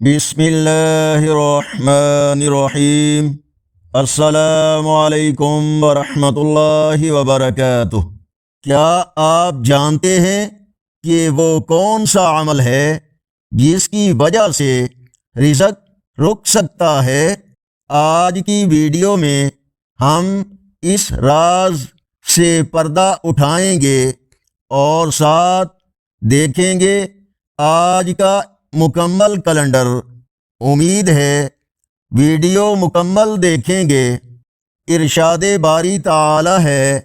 بسم اللہ الرحمن الرحیم۔ السلام علیکم ورحمۃ اللہ وبرکاتہ۔ کیا آپ جانتے ہیں کہ وہ کون سا عمل ہے جس کی وجہ سے رزق رک سکتا ہے؟ آج کی ویڈیو میں ہم اس راز سے پردہ اٹھائیں گے اور ساتھ دیکھیں گے آج کا مکمل کیلنڈر۔ امید ہے ویڈیو مکمل دیکھیں گے۔ ارشاد باری تعالی ہے،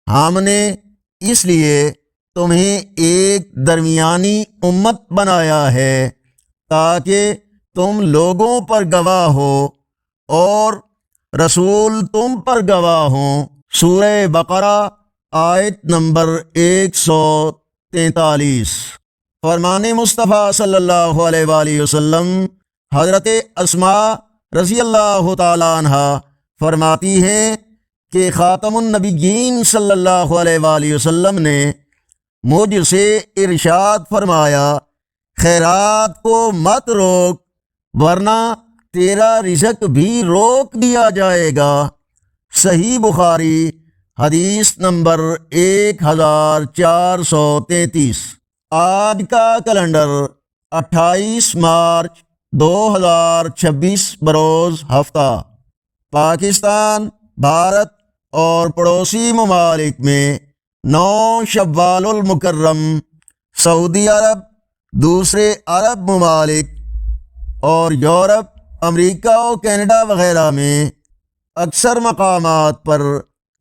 ہم نے اس لیے تمہیں ایک درمیانی امت بنایا ہے تاکہ تم لوگوں پر گواہ ہو اور رسول تم پر گواہ ہوں۔ سورہ بقرہ آیت نمبر 143۔ فرمان مصطفیٰ صلی اللہ علیہ وآلہ وسلم حضرت اسماء رضی اللہ تعالیٰ عنہ فرماتی ہیں کہ خاتم النبیین صلی اللہ علیہ وآلہ وسلم نے مجھ سے ارشاد فرمایا، خیرات کو مت روک ورنہ تیرا رزق بھی روک دیا جائے گا۔ صحیح بخاری حدیث نمبر 1433۔ آج کا کیلنڈر 28 مارچ 2026 بروز ہفتہ۔ پاکستان، بھارت اور پڑوسی ممالک میں 9 شوال المکرم، سعودی عرب، دوسرے عرب ممالک اور یورپ، امریکہ و کینیڈا وغیرہ میں اکثر مقامات پر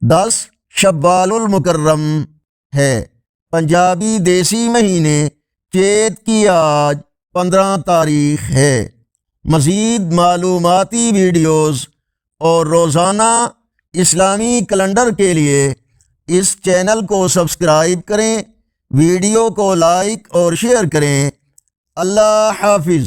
10 شوال المکرم ہے۔ پنجابی دیسی مہینے چیت کی آج 15 تاریخ ہے۔ مزید معلوماتی ویڈیوز اور روزانہ اسلامی کیلنڈر کے لیے اس چینل کو سبسکرائب کریں، ویڈیو کو لائک اور شیئر کریں۔ اللہ حافظ۔